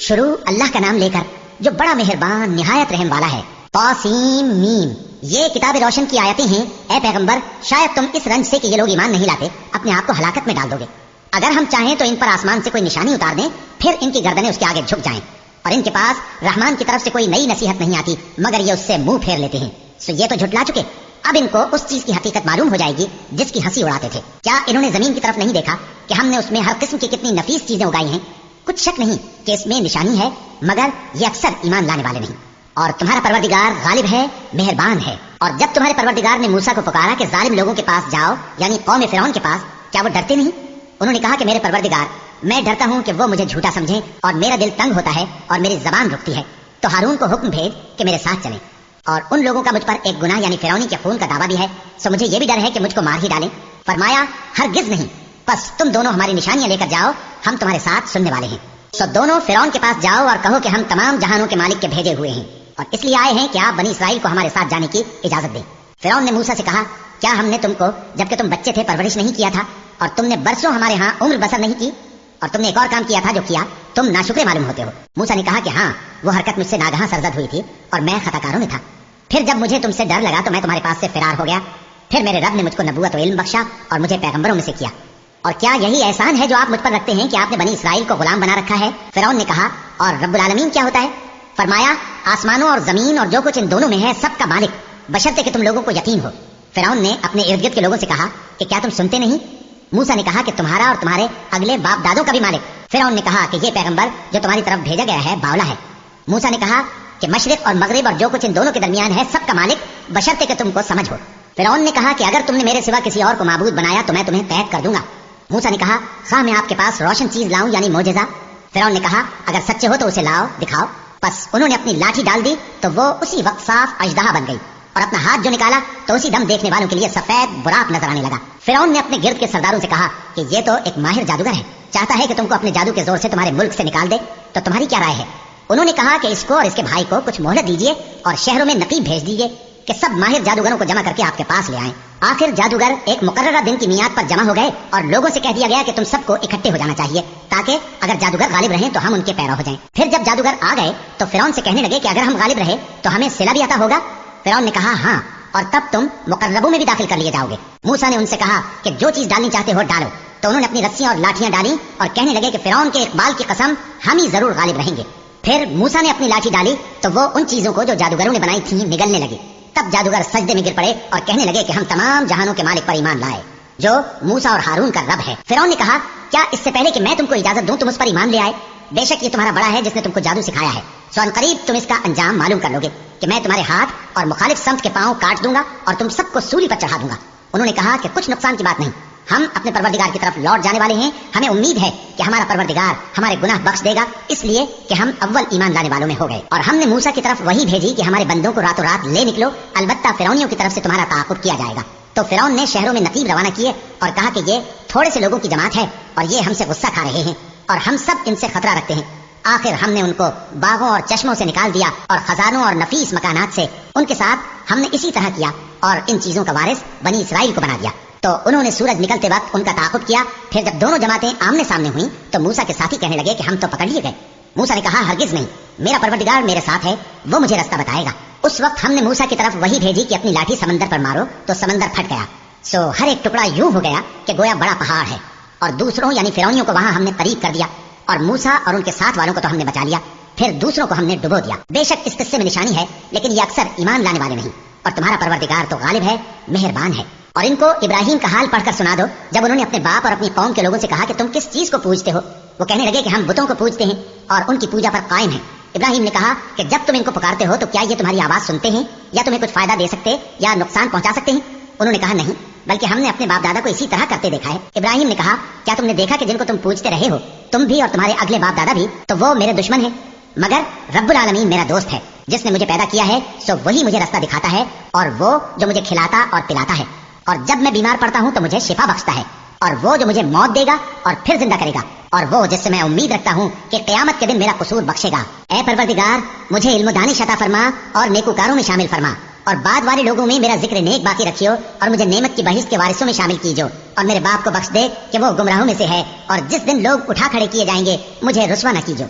شروع اللہ کا نام لے کر جو بڑا مہربان نہایت رحم والا ہے۔ طاسیم میم، یہ کتاب روشن کی آیتیں ہیں۔ اے پیغمبر، شاید تم اس رنج سے کہ یہ لوگ ایمان نہیں لاتے اپنے آپ کو ہلاکت میں ڈال دو گے۔ اگر ہم چاہیں تو ان پر آسمان سے کوئی نشانی اتار دیں، پھر ان کی گردنیں اس کے آگے جھک جائیں، اور ان کے پاس رحمان کی طرف سے کوئی نئی نصیحت نہیں آتی مگر یہ اس سے منہ پھیر لیتے ہیں۔ سو یہ تو جھٹلا چکے، اب ان کو اس چیز کی حقیقت معلوم ہو جائے گی جس کی ہنسی اڑاتے تھے۔ کیا انہوں نے زمین کی طرف نہیں دیکھا کہ ہم نے اس میں ہر قسم کی کتنی نفیس چیزیں اگائی ہیں؟ کچھ شک نہیں کہ اس میں نشانی ہے، مگر یہ اکثر ایمان لانے والے نہیں۔ اور تمہارا پروردگار غالب ہے، مہربان ہے۔ اور جب تمہارے پروردگار نے موسیٰ کو پکارا کہ ظالم لوگوں کے پاس جاؤ، یعنی قوم فرعون کے پاس، کیا وہ ڈرتے نہیں؟ انہوں نے کہا کہ میرے پروردگار، میں ڈرتا ہوں کہ وہ مجھے جھوٹا سمجھیں، اور میرا دل تنگ ہوتا ہے اور میری زبان رکتی ہے، تو ہارون کو حکم بھیج کہ میرے ساتھ چلیں۔ اور ان لوگوں کا مجھ پر ایک گناہ یعنی فرعونی کے خون کا دعویٰ بھی ہے، سو مجھے یہ بھی ڈر ہے کہ مجھ کو مار ہی ڈالیں۔ فرمایا ہرگز نہیں، بس تم دونوں ہماری نشانیاں لے کر جاؤ، ہم تمہارے ساتھ سننے والے ہیں۔ سو دونوں فرعون کے پاس جاؤ اور کہو کہ ہم تمام جہانوں کے مالک کے بھیجے ہوئے ہیں، اور اس لیے آئے ہیں کہ آپ بنی اسرائیل کو ہمارے ساتھ جانے کی اجازت دیں۔ فرعون نے موسیٰ سے کہا، کیا ہم نے تم کو جبکہ تم بچے تھے پرورش نہیں کیا تھا، اور تم نے برسوں ہمارے ہاں عمر بسر نہیں کی، اور تم نے ایک اور کام کیا تھا جو کیا تم ناشکرے معلوم ہوتے ہو؟ موسیٰ نے کہا کہ ہاں، وہ حرکت مجھ سے ناگہاں سرزد ہوئی تھی اور میں خطا کاروں میں تھا۔ پھر جب مجھے تم سے ڈر لگا تو میں تمہارے پاس سے فرار ہو گیا، پھر میرے رب نے مجھ کو نبوت و علم بخشا اور مجھے پیغمبروں میں سے کیا۔ اور کیا یہی احسان ہے جو آپ مجھ پر رکھتے ہیں کہ آپ نے بنی اسرائیل کو غلام بنا رکھا ہے؟ فرعون نے کہا، اور رب العالمین کیا ہوتا ہے؟ فرمایا، آسمانوں اور زمین اور جو کچھ ان دونوں میں ہے سب کا مالک، بشرطے کہ تم لوگوں کو یقین ہو۔ فرعون نے اپنے ارد گرد کے لوگوں سے کہا کہ کیا تم سنتے نہیں؟ موسیٰ نے کہا کہ تمہارا اور تمہارے اگلے باپ دادوں کا بھی مالک۔ فرعون نے کہا کہ یہ پیغمبر جو تمہاری طرف بھیجا گیا ہے باولا ہے۔ موسیٰ نے کہا کہ مشرق اور مغرب اور جو کچھ ان دونوں کے درمیان ہے سب کا مالک، بشرطے کہ تم کو سمجھ ہو۔ فرعون نے کہا کہ اگر تم نے میرے سوا کسی اور کو معبود بنایا تو میں تمہیں قید کر دوں گا۔ موسیٰ نے کہا، خواہ میں آپ کے پاس روشن چیز لاؤں یعنی معجزہ؟ فرعون نے کہا، اگر سچے ہو تو اسے لاؤ، دکھاؤ۔ بس انہوں نے اپنی لاٹھی ڈال دی تو وہ اسی وقت صاف اژدہا بن گئی، اور اپنا ہاتھ جو نکالا تو اسی دم دیکھنے والوں کے لیے سفید براق نظر آنے لگا۔ فرعون نے اپنے گرد کے سرداروں سے کہا کہ یہ تو ایک ماہر جادوگر ہے، چاہتا ہے کہ تم کو اپنے جادو کے زور سے تمہارے ملک سے نکال دے، تو تمہاری کیا رائے ہے؟ انہوں نے کہا کہ اس کو اور اس کے بھائی کو کچھ مہلت دیجیے اور شہروں میں نقیب بھیج دیجیے کہ سب ماہر جادوگروں کو جمع کر کے آپ کے پاس لے آئیں۔ آخر جادوگر ایک مقررہ دن کی میعاد پر جمع ہو گئے اور لوگوں سے کہہ دیا گیا کہ تم سب کو اکٹھے ہو جانا چاہیے تاکہ اگر جادوگر غالب رہیں تو ہم ان کے پیرو ہو جائیں۔ پھر جب جادوگر آ گئے تو فرعون سے کہنے لگے کہ اگر ہم غالب رہے تو ہمیں صلہ بھی عطا ہوگا؟ فرعون نے کہا ہاں، اور تب تم مقربوں میں بھی داخل کر لیے جاؤ گے۔ موسیٰ نے ان سے کہا کہ جو چیز ڈالنی چاہتے ہو ڈالو، تو انہوں نے اپنی رسیاں اور لاٹھیاں ڈالی اور کہنے لگے کہ فرعون کے اقبال کی قسم، ہم ہی ضرور غالب رہیں گے۔ پھر موسیٰ نے اپنی لاٹھی ڈالی تو وہ ان چیزوں کو جو جادوگروں نے بنائی تھیں نگلنے لگی۔ تب جادوگر سجدے میں گر پڑے اور کہنے لگے کہ ہم تمام جہانوں کے مالک پر ایمان لائے جو موسیٰ اور ہارون کا رب ہے۔ فرعون نے کہا، کیا اس سے پہلے کہ میں تم کو اجازت دوں تم اس پر ایمان لے آئے؟ بے شک یہ تمہارا بڑا ہے جس نے تم کو جادو سکھایا ہے، سو ان قریب تم اس کا انجام معلوم کر لو گے کہ میں تمہارے ہاتھ اور مخالف سمت کے پاؤں کاٹ دوں گا اور تم سب کو سولی پر چڑھا دوں گا۔ انہوں نے کہا کہ کچھ نقصان کی بات نہیں، ہم اپنے پروردگار کی طرف لوٹ جانے والے ہیں، ہمیں امید ہے کہ ہمارا پروردگار ہمارے گناہ بخش دے گا، اس لیے کہ ہم اول ایمان لانے والوں میں ہو گئے۔ اور ہم نے موسیٰ کی طرف وہی بھیجی کہ ہمارے بندوں کو راتوں رات لے نکلو، البتہ فرعونیوں کی طرف سے تمہارا تعاقب کیا جائے گا۔ تو فرعون نے شہروں میں نقیب روانہ کیے اور کہا کہ یہ تھوڑے سے لوگوں کی جماعت ہے اور یہ ہم سے غصہ کھا رہے ہیں اور ہم سب ان سے خطرہ رکھتے ہیں۔ آخر ہم نے ان کو باغوں اور چشموں سے نکال دیا اور خزانوں اور نفیس مکانات سے، ان کے ساتھ ہم نے اسی طرح کیا اور ان چیزوں کا وارث بنی اسرائیل کو بنا دیا۔ تو انہوں نے سورج نکلتے وقت ان کا تعاقب کیا۔ پھر جب دونوں جماعتیں آمنے سامنے ہوئیں تو موسیٰ کے ساتھی کہنے لگے کہ ہم تو پکڑ لیے گئے۔ موسیٰ نے کہا، ہرگز نہیں، میرا پروردگار میرے ساتھ ہے، وہ مجھے راستہ بتائے گا۔ اس وقت ہم نے موسیٰ کی طرف وہی بھیجی کہ اپنی لاٹھی سمندر پر مارو، تو سمندر پھٹ گیا، سو ہر ایک ٹکڑا یوں ہو گیا کہ گویا بڑا پہاڑ ہے، اور دوسروں یعنی فرعونیوں کو وہاں ہم نے قریب کر دیا، اور موسیٰ اور ان کے ساتھ والوں کو تو ہم نے بچا لیا، پھر دوسروں کو ہم نے ڈبو دیا۔ بے شک اس قصے میں نشانی ہے، لیکن یہ اکثر ایمان لانے والے نہیں، اور تمہارا پروردگار تو غالب ہے، مہربان ہے۔ اور ان کو ابراہیم کا حال پڑھ کر سنا دو، جب انہوں نے اپنے باپ اور اپنی قوم کے لوگوں سے کہا کہ تم کس چیز کو پوجتے ہو؟ وہ کہنے لگے کہ ہم بتوں کو پوجتے ہیں اور ان کی پوجا پر قائم ہیں۔ ابراہیم نے کہا کہ جب تم ان کو پکارتے ہو تو کیا یہ تمہاری آواز سنتے ہیں یا تمہیں کچھ فائدہ دے سکتے یا نقصان پہنچا سکتے ہیں؟ انہوں نے کہا نہیں، بلکہ ہم نے اپنے باپ دادا کو اسی طرح کرتے دیکھا ہے۔ ابراہیم نے کہا، کیا تم نے دیکھا کہ جن کو تم پوجتے رہے ہو تم بھی اور تمہارے اگلے باپ دادا بھی، تو وہ میرے دشمن ہیں، مگر رب العالمین میرا دوست ہے، جس نے مجھے پیدا کیا ہے سو وہی مجھے راستہ دکھاتا ہے، اور وہ جو مجھے کھلاتا اور پلاتا ہے، اور جب میں بیمار پڑتا ہوں تو مجھے شفا بخشتا ہے، اور وہ جو مجھے موت دے گا اور پھر زندہ کرے گا، اور وہ جس سے میں امید رکھتا ہوں کہ قیامت کے دن میرا قصور بخشے گا۔ اے پروردگار، مجھے علم و دانش عطا فرما اور نیکوکاروں میں شامل فرما، اور بعد والے لوگوں میں میرا ذکر نیک باقی رکھیو، اور مجھے نعمت کی بہشت کے وارثوں میں شامل کیجو، اور میرے باپ کو بخش دے کہ وہ گمراہوں میں سے ہے، اور جس دن لوگ اٹھا کھڑے کیے جائیں گے مجھے رسوا نہ کیجو۔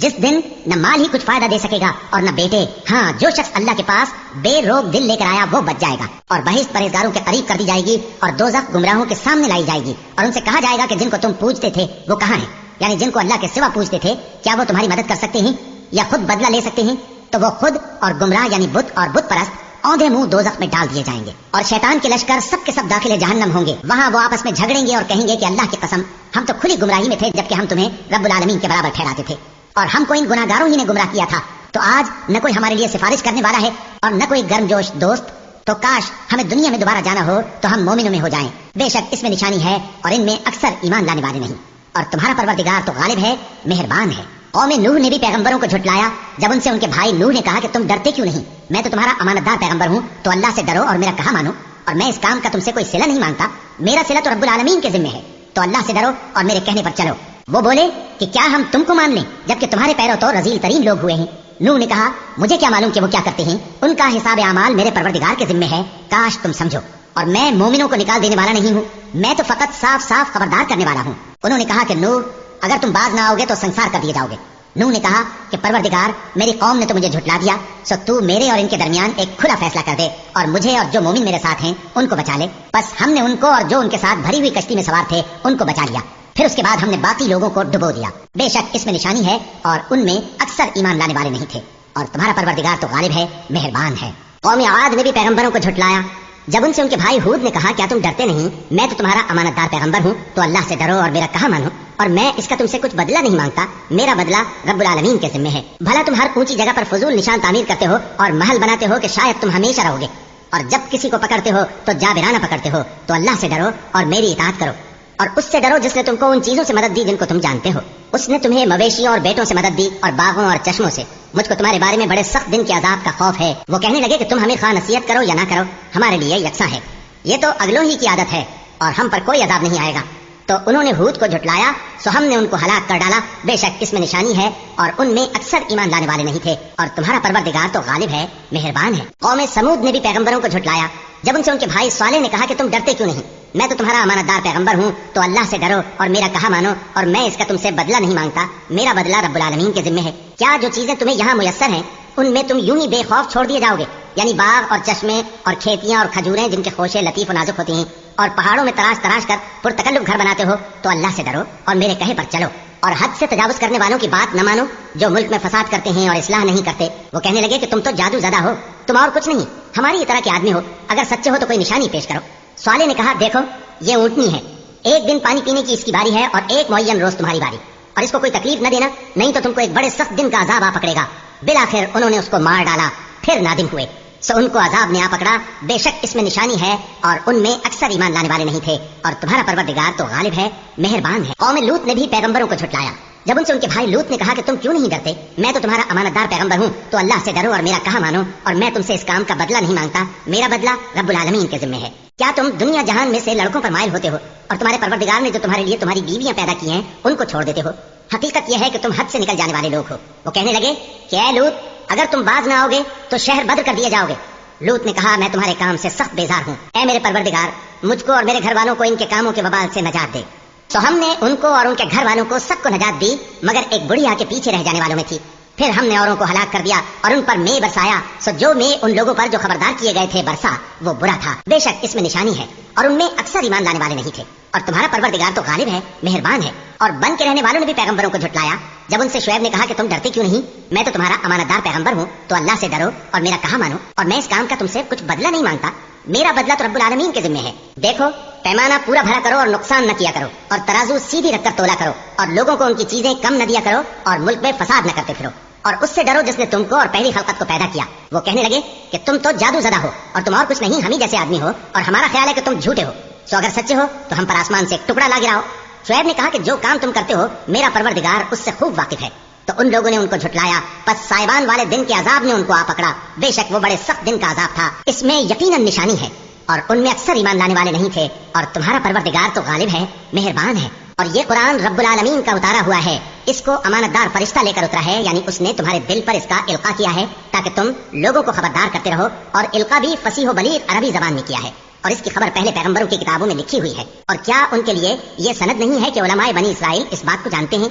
جس دن نہ مال ہی کچھ فائدہ دے سکے گا اور نہ بیٹے. ہاں، جو شخص اللہ کے پاس بے روک دل لے کر آیا وہ بچ جائے گا. اور بہشت پرہیزگاروں کے قریب کر دی جائے گی اور دوزخ گمراہوں کے سامنے لائی جائے گی. اور ان سے کہا جائے گا کہ جن کو تم پوجتے تھے وہ کہاں ہیں؟ یعنی جن کو اللہ کے سوا پوجتے تھے، کیا وہ تمہاری مدد کر سکتے ہیں یا خود بدلہ لے سکتے ہیں؟ تو وہ خود اور گمراہ یعنی بت اور بت پرست اوندھے منہ دوزخ میں ڈال دیے جائیں گے. اور شیطان کے لشکر سب کے سب داخل جہنم ہوں گے. وہاں وہ آپس میں جھگڑیں گے اور کہیں گے کہ اللہ کی قسم، ہم تو کھلی گمراہی میں تھے جبکہ ہم تمہیں رب العالمین کے برابر ٹھہراتے تھے اور ہم کو ان گناہگاروں ہی نے گمراہ کیا تھا. تو آج نہ کوئی ہمارے لیے سفارش کرنے والا ہے اور نہ کوئی گرم جوش دوست. تو کاش ہمیں دنیا میں دوبارہ جانا ہو تو ہم مومنوں میں ہو جائیں. بے شک اس میں نشانی ہے اور ان میں اکثر ایمان لانے والے نہیں. اور تمہارا پروردگار تو غالب ہے، مہربان ہے. قوم نوح نے بھی پیغمبروں کو جھٹلایا جب ان سے ان کے بھائی نوح نے کہا کہ تم ڈرتے کیوں نہیں؟ میں تو تمہارا امانت دار پیغمبر ہوں، تو اللہ سے ڈرو اور میرا کہا مانو. اور میں اس کام کا تم سے کوئی صلہ نہیں مانگتا، میرا صلہ تو رب العالمین کے ذمہ ہے. تو اللہ سے ڈرو اور میرے کہنے پر چلو. وہ بولے کہ کیا ہم تم کو مان لیں جبکہ تمہارے پیروں تو رذیل ترین لوگ ہوئے ہیں. نوح نے کہا مجھے کیا معلوم کہ وہ کیا کرتے ہیں، ان کا حساب اعمال میرے پروردگار کے ذمہ ہے. کاش تم سمجھو. اور میں مومنوں کو نکال دینے والا نہیں ہوں، میں تو فقط صاف صاف خبردار کرنے والا ہوں. انہوں نے کہا کہ نوح، اگر تم باز نہ آؤ گے تو سنسار کر دیے جاؤ گے. نوح نے کہا کہ پروردگار، میری قوم نے تو مجھے جھٹلا دیا، سو تو میرے اور ان کے درمیان ایک کھلا فیصلہ کر دے اور مجھے اور جو مومن میرے ساتھ ہیں ان کو بچا لے. بس ہم نے ان کو اور جو ان کے ساتھ بھری ہوئی کشتی میں سوار تھے ان کو بچا لیا. پھر اس کے بعد ہم نے باقی لوگوں کو ڈبو دیا. بے شک اس میں نشانی ہے اور ان میں اکثر ایمان لانے والے نہیں تھے. اور تمہارا پروردگار تو غالب ہے، مہربان ہے. قوم عاد نے بھی پیغمبروں کو جھٹلایا جب ان سے ان کے بھائی ہود نے کہا کیا تم ڈرتے نہیں؟ میں تو تمہارا امانت دار پیغمبر ہوں، تو اللہ سے ڈرو اور میرا کہا مانو. اور میں اس کا تم سے کچھ بدلہ نہیں مانگتا، میرا بدلہ رب العالمین کے ذمہ ہے. بھلا تم ہر اونچی جگہ پر فضول نشان تعمیر کرتے ہو اور محل بناتے ہو کہ شاید تم ہمیشہ رہو گے، اور جب کسی کو پکڑتے ہو تو جابرانہ پکڑتے ہو. تو اللہ سے ڈرو اور میری اطاعت کرو. اور اس سے ڈرو جس نے تم کو ان چیزوں سے مدد دی جن کو تم جانتے ہو. اس نے تمہیں مویشیوں اور بیٹوں سے مدد دی اور باغوں اور چشموں سے. مجھ کو تمہارے بارے میں بڑے سخت دن کے عذاب کا خوف ہے. وہ کہنے لگے کہ تم ہمیں خواہ نصیحت کرو یا نہ کرو، ہمارے لیے یکساں ہے. یہ تو اگلوں ہی کی عادت ہے اور ہم پر کوئی عذاب نہیں آئے گا. تو انہوں نے ہود کو جھٹلایا سو ہم نے ان کو ہلاک کر ڈالا. بے شک اس میں نشانی ہے اور ان میں اکثر ایمان لانے والے نہیں تھے. اور تمہارا پروردگار تو غالب ہے، مہربان ہے. قوم سمود نے بھی پیغمبروں کو جھٹلایا جب ان سے ان کے بھائی صالح نے کہا کہ تم ڈرتے کیوں نہیں؟ میں تو تمہارا امانت دار پیغمبر ہوں، تو اللہ سے ڈرو اور میرا کہا مانو. اور میں اس کا تم سے بدلہ نہیں مانگتا، میرا بدلہ رب العالمین کے ذمہ ہے. کیا جو چیزیں تمہیں یہاں میسر ہیں ان میں تم یوں ہی بے خوف چھوڑ دیے جاؤ گے؟ یعنی باغ اور چشمے اور کھیتیاں اور کھجوریں جن کے خوشے لطیف و نازک ہوتی ہیں، اور پہاڑوں میں تراش تراش کر پرتکلف گھر بناتے ہو. تو اللہ سے ڈرو اور میرے کہے پر چلو. اور حد سے تجاوز کرنے والوں کی بات نہ مانو جو ملک میں فساد کرتے ہیں اور اصلاح نہیں کرتے. وہ کہنے لگے کہ تم تو جادو زدہ ہو، تم اور کچھ نہیں، ہماری طرح کے آدمی ہو، اگر سچے ہو تو کوئی نشانی پیش کرو. صالح نے کہا دیکھو یہ اونٹنی ہے، ایک دن پانی پینے کی اس کی باری ہے اور ایک معین روز تمہاری باری، اور اس کو کوئی تکلیف نہ دینا نہیں تو تم کو ایک بڑے سخت دن کا عذاب آ پکڑے گا. بالآخر انہوں نے اس کو مار ڈالا، پھر نادم ہوئے سو ان کو عذاب نے آ پکڑا. بے شک اس میں نشانی ہے اور ان میں اکثر ایمان لانے والے نہیں تھے. اور تمہارا پروردگار تو غالب ہے، مہربان ہے. قوم لوط نے بھی پیغمبروں کو جھٹلایا جب ان سے ان کے بھائی لوط نے کہا کہ تم کیوں نہیں ڈرتے؟ میں تو تمہارا امانت دار پیغمبر ہوں، تو اللہ سے ڈرو اور میرا کہا مانو. اور میں تم سے اس کام کا بدلہ نہیں مانگتا، میرا بدلہ رب العالمین کے ذمہ ہے. کیا تم دنیا جہان میں سے لڑکوں پر مائل ہوتے ہو اور تمہارے پروردگار نے جو تمہارے لیے تمہاری بیویاں پیدا کی ہیں ان کو چھوڑ دیتے ہو؟ حقیقت یہ ہے کہ تم حد سے نکل جانے والے لوگ ہو. وہ کہنے لگے کہ اے لوط، اگر تم باز نہ آؤ گے تو شہر بدر کر دیے جاؤ گے. لوط نے کہا میں تمہارے کام سے سخت بیزار ہوں. اے میرے پروردگار، مجھ کو اور میرے گھر والوں کو ان کے کاموں کے وبال سے نجات دے. تو ہم نے ان کو اور ان کے گھر والوں کو سب کو نجات دی مگر ایک بڑھیا کے پیچھے رہ جانے والوں میں تھی. پھر ہم نے اوروں کو ہلاک کر دیا اور ان پر مے برسایا. سو جو مے ان لوگوں پر جو خبردار کیے گئے تھے برسا وہ برا تھا. بے شک اس میں نشانی ہے اور ان میں اکثر ایمان لانے والے نہیں تھے. اور تمہارا پروردگار تو غالب ہے، مہربان ہے. اور بن کے رہنے والوں نے بھی پیغمبروں کو جھٹلایا جب ان سے شعیب نے کہا کہ تم ڈرتے کیوں نہیں؟ میں تو تمہارا امانت دار پیغمبر ہوں، تو اللہ سے ڈرو اور میرا کہا مانو. اور میں اس کام کا تم سے کچھ بدلہ نہیں مانگتا، میرا بدلہ تو رب العالمین کے ذمہ ہے. دیکھو پیمانہ پورا بھرا کرو اور نقصان نہ کیا کرو، اور ترازو سیدھی رکھ کر تولا کرو، اور لوگوں کو ان کی چیزیں کم نہ دیا کرو، اور ملک میں فساد نہ کرتے پھرو. اور اس سے ڈرو جس نے تم کو اور پہلی خلقت کو پیدا کیا. وہ کہنے لگے کہ تم تو جادو زدہ ہو اور تم اور کچھ نہیں، ہم ہی جیسے آدمی ہو، اور ہمارا خیال ہے کہ تم جھوٹے ہو. سو اگر سچے ہو تو ہم پر آسمان سے ایک ٹکڑا لا گراؤ. شعیب نے کہا کہ جو کام تم کرتے ہو میرا پروردگار اس سے خوب واقف ہے. تو ان لوگوں نے ان کو جھٹلایا، پس سائبان والے دن کے عذاب نے ان کو آ پکڑا. بے شک وہ بڑے سخت دن کا عذاب تھا، اس میں یقیناً نشانی ہے اور ان میں اکثر ایمان لانے والے نہیں تھے. اور تمہارا پروردگار تو غالب ہے، مہربان ہے. اور یہ قرآن رب العالمین کا اتارا ہوا ہے، اس کو امانت دار فرشتہ لے کر اترا ہے، یعنی اس نے تمہارے دل پر اس کا القاء کیا ہے تاکہ تم لوگوں کو خبردار کرتے رہو. اور القاء بھی فصیح و بلیغ عربی زبان میں کیا ہے، اور اس کی خبر پہلے پیغمبروں کی کتابوں میں لکھی ہوئی ہے. اور کیا ان کے لیے یہ سند نہیں ہے کہ علماء بنی اسرائیل اس بات کو جانتے ہیں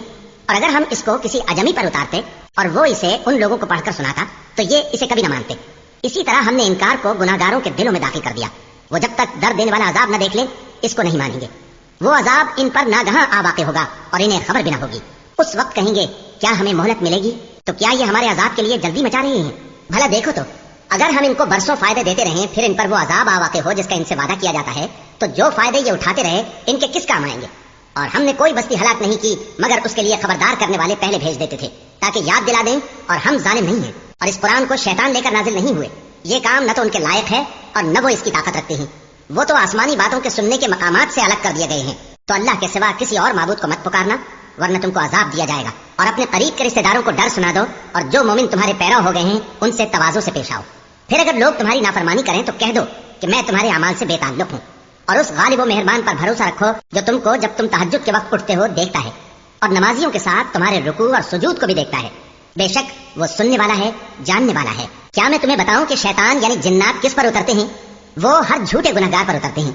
اور اگر ہم اس کو کسی اجمی پر اتارتے اور وہ اسے ان لوگوں کو پڑھ کر سناتا تو یہ اسے کبھی نہ مانتے. اسی طرح ہم نے انکار کو گناہگاروں کے دلوں میں داخل کر دیا. وہ جب تک درد دینے والا عذاب نہ دیکھ لیں اس کو نہیں مانیں گے. وہ عذاب ان پر ناگہاں آ واقع ہوگا اور انہیں خبر بھی نہ ہوگی. اس وقت کہیں گے کیا ہمیں مہلت ملے گی؟ تو کیا یہ ہمارے عذاب کے لیے جلدی مچا رہے ہیں؟ بھلا دیکھو تو اگر ہم ان کو برسوں فائدے دیتے رہیں پھر ان پر وہ عذاب آ واقع ہو جس کا ان سے وعدہ کیا جاتا ہے تو جو فائدے یہ اٹھاتے رہے ان کے کس کام آئیں گے؟ اور ہم نے کوئی بستی ہلاک نہیں کی مگر اس کے لیے خبردار کرنے والے پہلے بھیج دیتے تھے تاکہ یاد دلا دیں. اور ہم ظالم نہیں ہیں اور اس قرآن کو شیطان لے کر نازل نہیں ہوئے. یہ کام نہ تو ان کے لائق ہے اور نہ وہ اس کی طاقت رکھتے ہیں. وہ تو آسمانی باتوں کے سننے کے مقامات سے الگ کر دیے گئے ہیں. تو اللہ کے سوا کسی اور معبود کو مت پکارنا ورنہ تم کو عذاب دیا جائے گا. اور اپنے قریب کے رشتے داروں کو ڈر سنا دو اور جو مومن تمہارے پیرو ہو گئے ہیں ان سے تواضع سے پیش آؤ. پھر اگر لوگ تمہاری نافرمانی کریں تو کہہ دو کہ میں تمہارے اعمال سے بے تعلق ہوں. اور اس غالب و مہربان پر بھروسہ رکھو جو تم کو جب تم تہجد کے وقت اٹھتے ہو دیکھتا ہے اور نمازیوں کے ساتھ تمہارے رکوع اور سجود کو بھی دیکھتا ہے. بے شک وہ سننے والا ہے جاننے والا ہے. کیا میں تمہیں بتاؤں کہ شیطان یعنی جنات کس پر اترتے ہیں؟ وہ ہر جھوٹے گنہگار پر اترتے ہیں.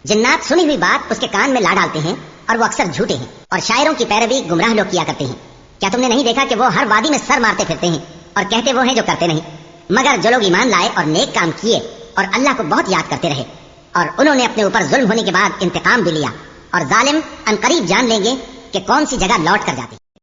جنات سنی ہوئی بات اس کے کان میں لا ڈالتے ہیں اور وہ اکثر جھوٹے ہیں اور شاعروں کی پیروی گمراہ لوگ کیا کرتے ہیں. کیا تم نے نہیں دیکھا کہ وہ ہر وادی میں سر مارتے پھرتے ہیں اور کہتے وہ ہیں جو کرتے نہیں؟ مگر جو لوگ ایمان لائے اور نیک کام کیے اور اللہ کو بہت یاد کرتے رہے اور انہوں نے اپنے اوپر ظلم ہونے کے بعد انتقام بھی لیا اور ظالم ان قریب جان لیں گے کہ کون سی جگہ لوٹ کر جاتی.